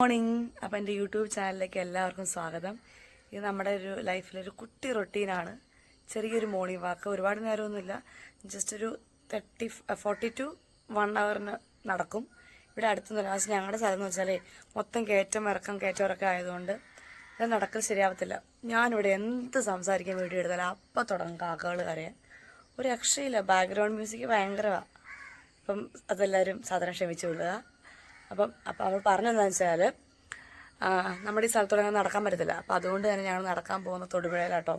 Morning. അപ്പം എൻ്റെ YouTube ചാനലിലേക്ക് എല്ലാവർക്കും സ്വാഗതം. ഇത് നമ്മുടെ ഒരു ലൈഫിലൊരു കുട്ടി റൊട്ടീനാണ്. ചെറിയൊരു മോർണിംഗ് വാക്ക്, ഒരുപാട് നേരമൊന്നുമില്ല, ജസ്റ്റ് ഒരു 40 to 1 hour നടക്കും. ഇവിടെ അടുത്തുനിന്ന് ലാസ്റ്റ് ഞങ്ങളുടെ സ്ഥലം എന്ന് വെച്ചാൽ മൊത്തം കയറ്റം ഇറക്കം ആയതുകൊണ്ട് ഇത് നടക്കൽ ശരിയാവത്തില്ല. ഞാനിവിടെ എന്ത് സംസാരിക്കാൻ വീഡിയോ എടുത്താലും അപ്പം തുടങ്ങും കാക്കകൾ കരയാൻ. ഒരു രക്ഷയില്ല, ബാക്ക്ഗ്രൗണ്ട് മ്യൂസിക് ഭയങ്കരമാണ്. അപ്പം അതെല്ലാവരും സാധാരണ ക്ഷമിച്ചു കൊള്ളുക. അപ്പം അവൾ പറഞ്ഞതെന്ന് വെച്ചാൽ നമ്മുടെ ഈ സ്ഥലത്തോടെ നടക്കാൻ പറ്റത്തില്ല. അപ്പം അതുകൊണ്ട് തന്നെ ഞങ്ങൾ നടക്കാൻ പോകുന്ന തൊടുപുഴയിലാട്ടോ.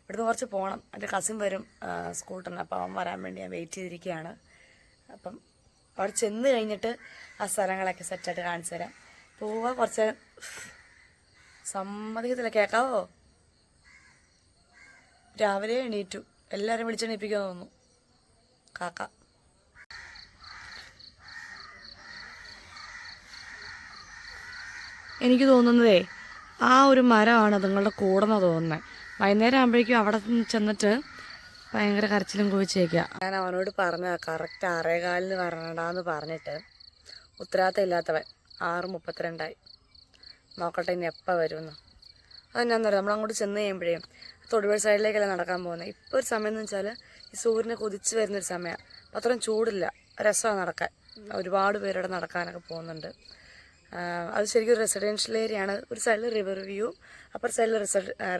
ഇവിടുന്ന് കുറച്ച് പോകണം. എൻ്റെ കസിൻ വരും സ്കൂട്ടറിന്. അപ്പം അവൻ വരാൻ വേണ്ടി ഞാൻ വെയിറ്റ് ചെയ്തിരിക്കുകയാണ്. അപ്പം അവിടെ ചെന്ന് കഴിഞ്ഞിട്ട് ആ സ്ഥലങ്ങളൊക്കെ സെറ്റായിട്ട് കാണിച്ചു തരാം. പോവുക, കുറച്ച് സമ്മതിക്കത്തില്ല. കേൾക്കാവോ? രാവിലെ എണീറ്റു, എല്ലാവരും വിളിച്ചെണീപ്പിക്കുമെന്ന് തോന്നുന്നു കാക്ക. എനിക്ക് തോന്നുന്നതേ ആ ഒരു മരമാണ് അതുങ്ങളുടെ കൂടെന്ന് തോന്നുന്നത്. വൈകുന്നേരം ആകുമ്പോഴേക്കും അവിടെ ചെന്നിട്ട് ഭയങ്കര കരച്ചിലും കുഴിച്ചേക്കുക. ഞാൻ അവനോട് പറഞ്ഞ കറക്റ്റ് 6:15 വരണടാന്ന് പറഞ്ഞിട്ട് ഉത്തരവാദിത്തം ഇല്ലാത്തവൻ 6:32 നോക്കട്ടെ ഇനി എപ്പോൾ വരുമെന്ന്. അതെന്നാന്ന് പറയാം, നമ്മളങ്ങോട്ട് ചെന്ന് കഴിയുമ്പോഴേ തൊടുപുഴ സൈഡിലേക്കല്ല നടക്കാൻ പോകുന്നത്. ഇപ്പോൾ ഒരു സമയം എന്ന് വെച്ചാൽ ഈ സൂര്യനെ കുതിച്ച് വരുന്നൊരു സമയമാണ്. അപ്പം അത്രയും ചൂടില്ല, രസമാണ് നടക്കാൻ. ഒരുപാട് പേരുടെ നടക്കാനൊക്കെ പോകുന്നുണ്ട്. അത് ശരിക്കും റെസിഡൻഷ്യൽ ഏരിയ ആണ്. ഒരു സൈഡിൽ റിവർ വ്യൂ, അപ്പർ സൈഡിൽ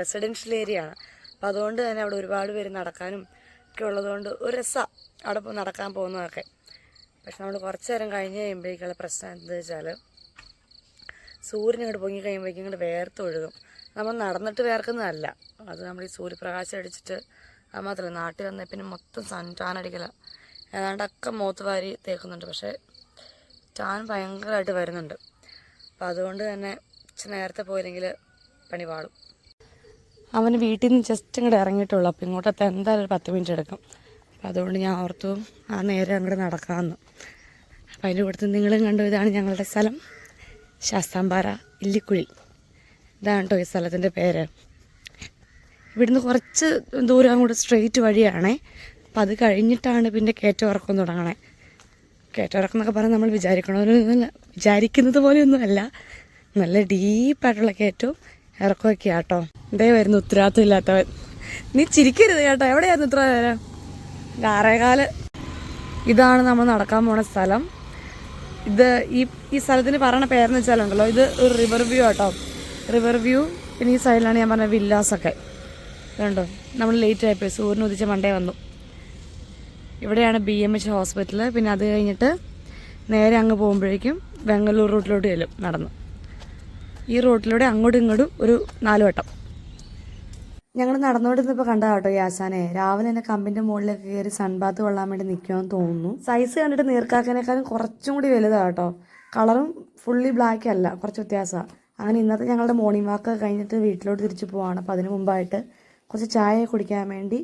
റെസിഡൻഷ്യൽ ഏരിയ ആണ്. അപ്പോൾ അതുകൊണ്ട് തന്നെ അവിടെ ഒരുപാട് പേര് നടക്കാനും ഒക്കെ ഉള്ളതുകൊണ്ട് ഒരു രസമാണ് അവിടെ നടക്കാൻ പോകുന്നതൊക്കെ. പക്ഷെ നമ്മൾ കുറച്ച് നേരം കഴിഞ്ഞ് കഴിയുമ്പോഴേക്കുള്ള പ്രശ്നം എന്താണെന്ന് വെച്ചാൽ സൂര്യൻ ഇങ്ങോട്ട് പൊങ്ങി കഴിയുമ്പോഴേക്കും ഇങ്ങോട്ട് വേർത്തൊഴുകും. നമ്മൾ നടന്നിട്ട് വേർക്കുന്നതല്ല, അത് നമ്മൾ ഈ സൂര്യപ്രകാശം അടിച്ചിട്ട് അത് മാത്രമല്ല, നാട്ടിൽ വന്നാൽ പിന്നെ മൊത്തം ടാൻ അടിക്കല. ഏതാണ്ടൊക്കെ മുഖത്ത് വാരി തേക്കുന്നുണ്ട്, പക്ഷേ ടാൻ ഭയങ്കരമായിട്ട് വരുന്നുണ്ട്. അപ്പോൾ അതുകൊണ്ട് തന്നെ നേരത്തെ പോയില്ലെങ്കിൽ പണി പാടും. അവന് വീട്ടിൽ നിന്ന് ജസ്റ്റ് ഇങ്ങോട്ട് ഇറങ്ങിയിട്ടുള്ളൂ. അപ്പോൾ ഇങ്ങോട്ടത്തെ എന്തായാലും ഒരു 10 മിനിറ്റ് എടുക്കും. അപ്പോൾ അതുകൊണ്ട് ഞാൻ ഓർത്തു ആ നേരെ അങ്ങോട്ട് നടക്കാമെന്ന്. അപ്പോൾ അതിൻ്റെ കൂട്ടത്തിൽ നിങ്ങളും കണ്ടു, ഇതാണ് ഞങ്ങളുടെ സ്ഥലം, ശാസ്താംപാറ ഇല്ലിക്കുഴി. ഇതാണ് കേട്ടോ ഈ സ്ഥലത്തിൻ്റെ പേര്. ഇവിടുന്ന് കുറച്ച് ദൂരം അങ്ങോട്ട് സ്ട്രെയിറ്റ് വഴിയാണേ. അപ്പം അത് കഴിഞ്ഞിട്ടാണ് പിന്നെ കയറ്റം ഇറക്കം തുടങ്ങണേ. കയറ്റം എന്നൊക്കെ പറഞ്ഞാൽ നമ്മൾ വിചാരിക്കുന്നത് പോലെയൊന്നുമല്ല, നല്ല ഡീപ്പായിട്ടുള്ള കയറ്റവും ഇറക്കമൊക്കെ ആട്ടോ. ഇതേ വരുന്നു ഉത്തരവാദിത്വം ഇല്ലാത്തവൻ. നീ ചിരിക്കരുത് കേട്ടോ. എവിടെയായിരുന്നു ഇത്ര നേരം? 6:15. ഇതാണ് നമ്മൾ നടക്കാൻ പോണ സ്ഥലം. ഇത് ഈ സ്ഥലത്തിന് പറയണ പേരെന്ന് വെച്ചാലുണ്ടല്ലോ, ഇത് ഒരു റിവർ വ്യൂ ആട്ടോ. River view. പിന്നെ ഈ സൈഡിലാണ് ഞാൻ പറഞ്ഞ വില്ലാസൊക്കെ. ഇതുണ്ടോ, നമ്മൾ ലേറ്റ് ആയിപ്പോയി, സൂര്യൻ ഉദിച്ച മണ്ടേ വന്നു. ഇവിടെയാണ് BMH ഹോസ്പിറ്റൽ. പിന്നെ അത് കഴിഞ്ഞിട്ട് നേരെ അങ്ങ് പോകുമ്പോഴേക്കും ബംഗളൂർ റൂട്ടിലോട്ട് ചെല്ലും നടന്ന്. ഈ റൂട്ടിലൂടെ അങ്ങോട്ടും ഇങ്ങോട്ടും ഒരു 4 വട്ടം. ഞങ്ങൾ നടന്നുകൊണ്ടിരുന്നപ്പോൾ കണ്ടാ കേട്ടോ ഈ ആശാനെ രാവിലെ തന്നെ കമ്പിൻ്റെ മുകളിലേക്ക് കയറി സൺബാത്ത് കൊള്ളാൻ വേണ്ടി നിൽക്കുമെന്ന് തോന്നുന്നു. സൈസ് കണ്ടിട്ട് നീർക്കാക്കനേക്കാളും കുറച്ചും കൂടി വലുതാണ് കേട്ടോ. കളറും ഫുള്ളി ബ്ലാക്ക് അല്ല, കുറച്ച് വ്യത്യാസമാണ്. അങ്ങനെ ഇന്നത്തെ ഞങ്ങളുടെ മോർണിംഗ് വാക്ക് കഴിഞ്ഞിട്ട് വീട്ടിലോട്ട് തിരിച്ചു പോവാണ്. അപ്പോൾ അതിന് മുമ്പായിട്ട് കുറച്ച് ചായ കുടിക്കാൻ വേണ്ടി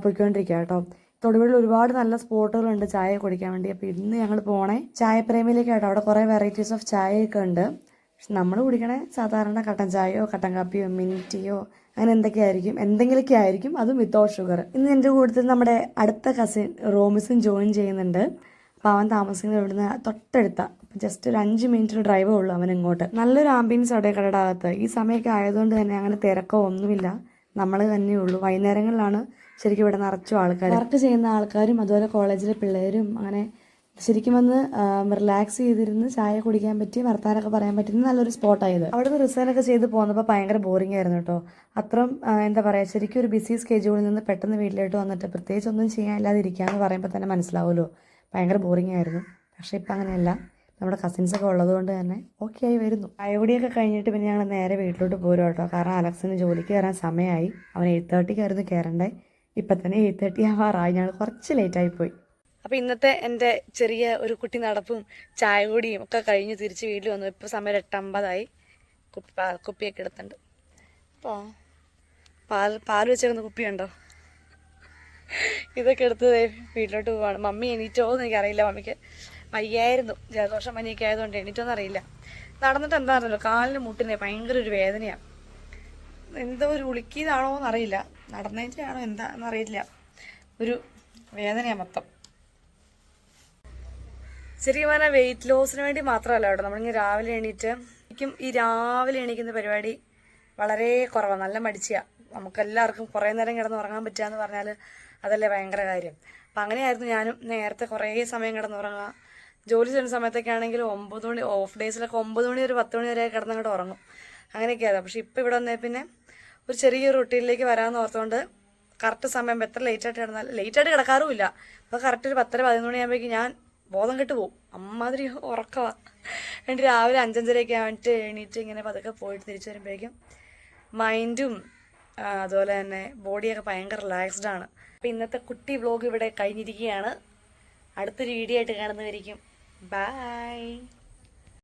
പോയിക്കൊണ്ടിരിക്കുക കേട്ടോ. തൊടുപുഴയിൽ ഒരുപാട് നല്ല സ്പോട്ടുകളുണ്ട് ചായ കുടിക്കാൻ വേണ്ടി. അപ്പോൾ ഇന്ന് ഞങ്ങൾ പോണേ ചായപ്രേമിയിലേക്കാട്ടോ. അവിടെ കുറേ വെറൈറ്റീസ് ഓഫ് ചായയൊക്കെ ഉണ്ട്. പക്ഷെ നമ്മൾ കുടിക്കണേ സാധാരണ കട്ടൻ ചായയോ കട്ടൻ കാപ്പിയോ മിൻറ്റ് ടീയോ അങ്ങനെ എന്തെങ്കിലുമൊക്കെ ആയിരിക്കും, അതും വിത്തൗട്ട് ഷുഗർ. ഇന്ന് എൻ്റെ കൂട്ടത്തിൽ നമ്മുടെ അടുത്ത കസിൻ റോമിസും ജോയിൻ ചെയ്യുന്നുണ്ട്. അപ്പോൾ അവൻ താമസിക്കുന്നത് ഇവിടുന്ന് തൊട്ടടുത്ത, ജസ്റ്റ് ഒരു 5 മിനിറ്റ് ഡ്രൈവേ ഉള്ളൂ അവൻ ഇങ്ങോട്ട്. നല്ലൊരു ആംബിയൻസ് അവിടെ കടയുടെ അകത്ത്. ഈ സമയമൊക്കെ ആയതുകൊണ്ട് തന്നെ അങ്ങനെ തിരക്കോ ഒന്നുമില്ല, നമ്മൾ തന്നെയുള്ളൂ. വൈകുന്നേരങ്ങളിലാണ് ശരിക്കും ഇവിടെ നിറച്ചും ആൾക്കാർ, വർക്ക് ചെയ്യുന്ന ആൾക്കാരും അതുപോലെ കോളേജിലെ പിള്ളേരും. അങ്ങനെ ശരിക്കും വന്ന് റിലാക്സ് ചെയ്തിരുന്ന് ചായ കുടിക്കാൻ പറ്റി, വർത്താനൊക്കെ പറയാൻ പറ്റുന്ന നല്ലൊരു സ്പോട്ടായത്. അവിടെ നിന്ന് റിസൈനൊക്കെ ചെയ്ത് പോകുന്നപ്പോൾ ഭയങ്കര ബോറിംഗ് ആയിരുന്നു കേട്ടോ. അത്രയും എന്താ പറയുക, ശരിക്കും ഒരു ബിസി സ്കെഡ്യൂളിൽ നിന്ന് പെട്ടെന്ന് വീട്ടിലോട്ട് വന്നിട്ട് പ്രത്യേകിച്ച് ഒന്നും ചെയ്യാനില്ലാതെ ഇരിക്കാമെന്ന് പറയുമ്പോൾ തന്നെ മനസ്സിലാവുമല്ലോ, ഭയങ്കര ബോറിംഗ് ആയിരുന്നു. പക്ഷേ ഇപ്പം അങ്ങനെയല്ല, നമ്മുടെ കസിൻസൊക്കെ ഉള്ളതുകൊണ്ട് തന്നെ ഓക്കെ ആയി വരുന്നു. ചായകുടിയൊക്കെ കഴിഞ്ഞിട്ട് പിന്നെ ഞങ്ങൾ നേരെ വീട്ടിലോട്ട് പോരും കേട്ടോ. കാരണം അലക്സിന് ജോലിക്ക് കയറാൻ സമയമായി. അവൻ 8:30 കയറണ്ടേ. ഇപ്പം തന്നെ 8:30 ആവാറായി. ഞങ്ങൾ കുറച്ച് ലേറ്റായിപ്പോയി. അപ്പോൾ ഇന്നത്തെ എൻ്റെ ചെറിയ ഒരു കുട്ടി നടപ്പും ചായ കുടിയും ഒക്കെ കഴിഞ്ഞ് തിരിച്ച് വീട്ടിൽ വന്നു. ഇപ്പോൾ സമയം 8:50. കുപ്പിയൊക്കെ എടുത്തുണ്ട്. അപ്പോൾ പാൽ വെച്ചേക്കുന്ന കുപ്പിയുണ്ടോ, ഇതൊക്കെ എടുത്ത് വീട്ടിലോട്ട് പോവാണ്. മമ്മി എണീറ്റോ എന്ന് എനിക്കറിയില്ല. മമ്മിക്ക് വയ്യായിരുന്നു, ജലദോഷം പനിയൊക്കെ ആയതുകൊണ്ട് എണീറ്റോന്ന് അറിയില്ല. നടന്നിട്ട് എന്താണെന്നല്ലോ, കാലിന് മുട്ടിനെ ഭയങ്കര ഒരു വേദനയാണ്. എന്തോ ഒരു ഉളുക്കിയതാണോ എന്നറിയില്ല, നടന്നേറ്റാണോ എന്താണെന്നറിയില്ല, ഒരു വേദനയാണ് മൊത്തം. ശരിക്കും പറഞ്ഞാൽ വെയിറ്റ് ലോസിന് വേണ്ടി മാത്രമല്ല കേട്ടോ. നമ്മളിങ്ങനെ രാവിലെ എണീറ്റ് എനിക്കും ഈ രാവിലെ എണീക്കുന്ന പരിപാടി വളരെ കുറവാണ്, നല്ല മടിച്ചാണ്. നമുക്കെല്ലാവർക്കും കുറേ നേരം കിടന്ന് ഉറങ്ങാൻ പറ്റുക എന്ന് പറഞ്ഞാൽ അതല്ലേ ഭയങ്കര കാര്യം. അപ്പം അങ്ങനെയായിരുന്നു ഞാനും നേരത്തെ കുറേ സമയം കിടന്നുറങ്ങുക. ജോലി ചെയ്യുന്ന സമയത്തൊക്കെ ആണെങ്കിൽ 9 മണി, ഓഫ് ഡേയ്സിലൊക്കെ 9 മണി ഒരു 10 മണി വരെ കിടന്നങ്ങോട്ട് ഉറങ്ങും. അങ്ങനെയൊക്കെയാണ്. പക്ഷെ ഇപ്പോൾ ഇവിടെ വന്നേ പിന്നെ ഒരു ചെറിയൊരു റൊട്ടീനിലേക്ക് വരാമെന്ന് ഓർത്തുകൊണ്ട് കറക്റ്റ് സമയം എത്ര ലേറ്റായിട്ട് കിടന്നാലും ലേറ്റായിട്ട് കിടക്കാറുമില്ല. അപ്പോൾ കറക്റ്റ് ഒരു 10 11 മണിയാകുമ്പോഴേക്കും ഞാൻ ബോധം കെട്ട് പോകും, അമ്മാതിരി ഉറക്കമാണ്. എന്നിട്ട് രാവിലെ 5:30 ആയിട്ട് എണീറ്റ് ഇങ്ങനെ പതുക്കെ പോയിട്ട് തിരിച്ചു വരുമ്പോഴേക്കും മൈൻഡും അതുപോലെ തന്നെ ബോഡിയൊക്കെ ഭയങ്കര റിലാക്സ്ഡ് ആണ്. അപ്പോൾ ഇന്നത്തെ കുട്ടി വ്ലോഗ് ഇവിടെ കഴിഞ്ഞിരിക്കുകയാണ്. അടുത്തൊരു വീഡിയോ ആയിട്ട് കാണുന്നതായിരിക്കും. ബൈ.